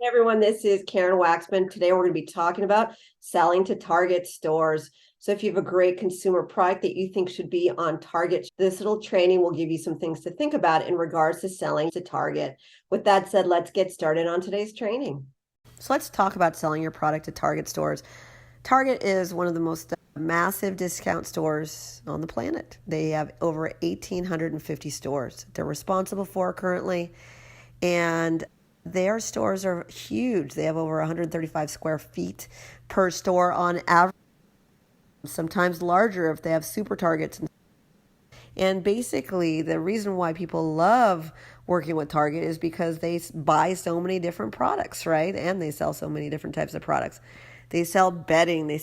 Hey everyone, this is Karen Waxman. Today we're going to be talking about selling to Target stores. So if you have a great consumer product that you think should be on Target, this little training will give you some things to think about in regards to selling to Target. With that said, let's get started on today's training. So let's talk about selling your product to Target stores. Target is one of the most massive discount stores on the planet. They have over 1,850 stores they're responsible for currently, and their stores are huge. They have over 135 square feet per store on average, sometimes larger if they have super Targets. And basically, the reason why people love working with Target is because they buy so many different products, right? And they sell so many different types of products. They sell bedding, they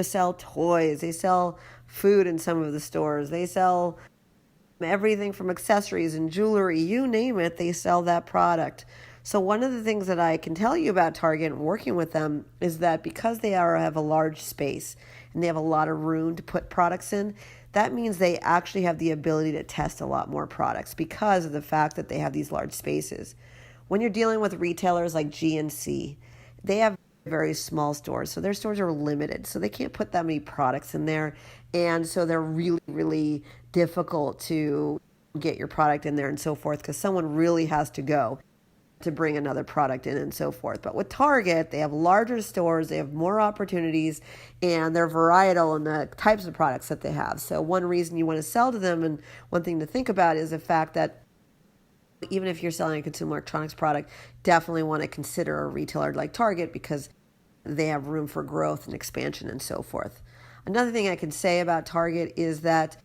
sell toys, they sell food in some of the stores, they sell everything from accessories and jewelry, you name it, they sell that product. So one of the things that I can tell you about Target and working with them is that because they have a large space and they have a lot of room to put products in, that means they actually have the ability to test a lot more products because of the fact that they have these large spaces. When you're dealing with retailers like GNC, they have very small stores, so their stores are limited, so they can't put that many products in there, and so they're really, really difficult to get your product in there and so forth because someone really has to go to bring another product in and so forth. But with Target, they have larger stores, they have more opportunities, and they're varietal in the types of products that they have. So one reason you want to sell to them, and one thing to think about, is the fact that even if you're selling a consumer electronics product, definitely want to consider a retailer like Target because they have room for growth and expansion and so forth. Another thing I can say about Target is that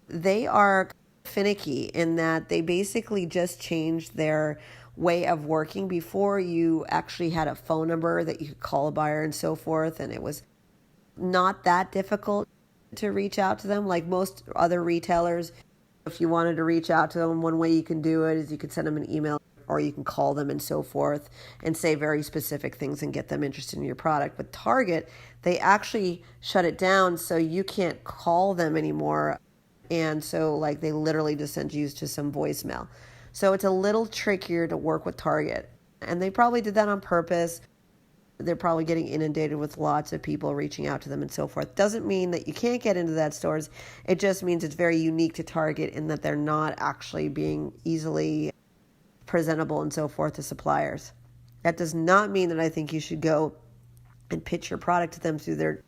they are finicky in that they basically just changed their way of working. Before, you actually had a phone number that you could call a buyer and so forth, and it was not that difficult to reach out to them like most other retailers. If you wanted to reach out to them, one way you can do it is you could send them an email or you can call them and so forth and say very specific things and get them interested in your product. But Target, they actually shut it down so you can't call them anymore. And so like they literally just send you to some voicemail. So it's a little trickier to work with Target. And they probably did that on purpose. They're probably getting inundated with lots of people reaching out to them and so forth. Doesn't mean that you can't get into that stores. It just means it's very unique to Target in that they're not actually being easily presentable and so forth to suppliers. That does not mean that I think you should go and pitch your product to them through their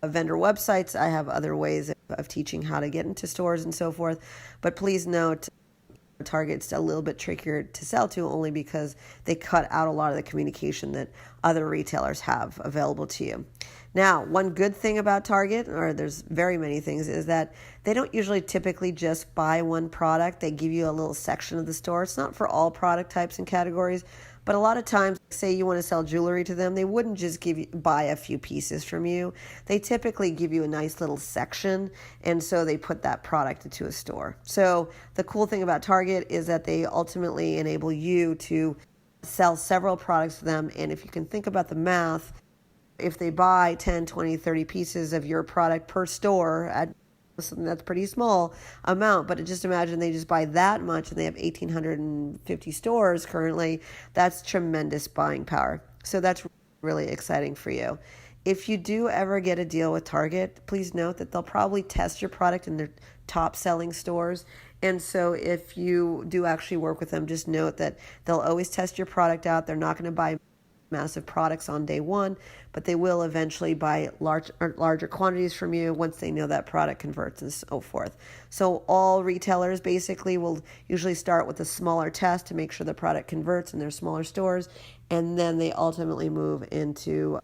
vendor websites. I have other ways of teaching how to get into stores and so forth. But please note, Target's a little bit trickier to sell to only because they cut out a lot of the communication that other retailers have available to you. Now, one good thing about Target, or there's very many things, is that they don't usually typically just buy one product. They give you a little section of the store. It's not for all product types and categories, but a lot of times, say you want to sell jewelry to them, they wouldn't just buy a few pieces from you. They typically give you a nice little section, and so they put that product into a store. So the cool thing about Target is that they ultimately enable you to sell several products to them, and if you can think about the math, if they buy 10, 20, 30 pieces of your product per store at something that's pretty small amount, but just imagine they just buy that much and they have 1,850 stores currently. That's tremendous buying power. So that's really exciting for you. If you do ever get a deal with Target, please note that they'll probably test your product in their top selling stores. And so if you do actually work with them, just note that they'll always test your product out. They're not going to buy massive products on day one, but they will eventually buy larger quantities from you once they know that product converts and so forth. So all retailers basically will usually start with a smaller test to make sure the product converts in their smaller stores, and then they ultimately move into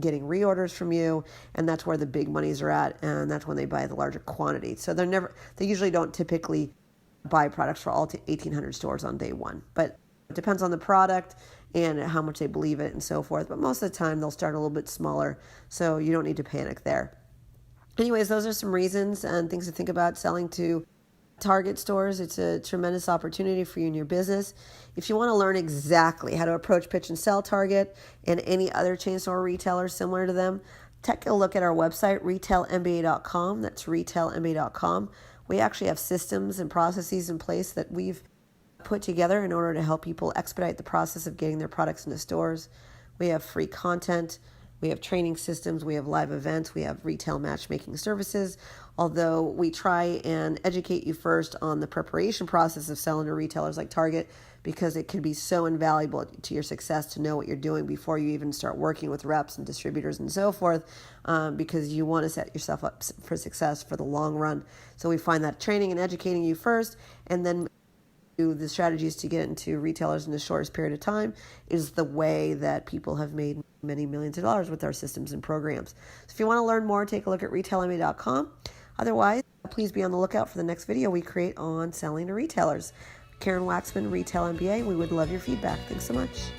getting reorders from you, and that's where the big monies are at, and that's when they buy the larger quantity. So they usually don't typically buy products for all 1,800 stores on day one, but it depends on the product and how much they believe it and so forth. But most of the time, they'll start a little bit smaller, so you don't need to panic there. Anyways, those are some reasons and things to think about selling to Target stores. It's a tremendous opportunity for you in your business. If you want to learn exactly how to approach, pitch, and sell Target and any other chain store retailer similar to them, take a look at our website, retailmba.com. That's retailmba.com. We actually have systems and processes in place that we've put together in order to help people expedite the process of getting their products into stores. We have free content. We have training systems. We have live events. We have retail matchmaking services. Although we try and educate you first on the preparation process of selling to retailers like Target, because it can be so invaluable to your success to know what you're doing before you even start working with reps and distributors and so forth, because you want to set yourself up for success for the long run. So we find that training and educating you first, and then the strategies to get into retailers in the shortest period of time is the way that people have made many millions of dollars with our systems and programs. So if you want to learn more, take a look at retailmba.com. Otherwise, please be on the lookout for the next video we create on selling to retailers. Karen Waksman, Retail MBA. We would love your feedback. Thanks so much.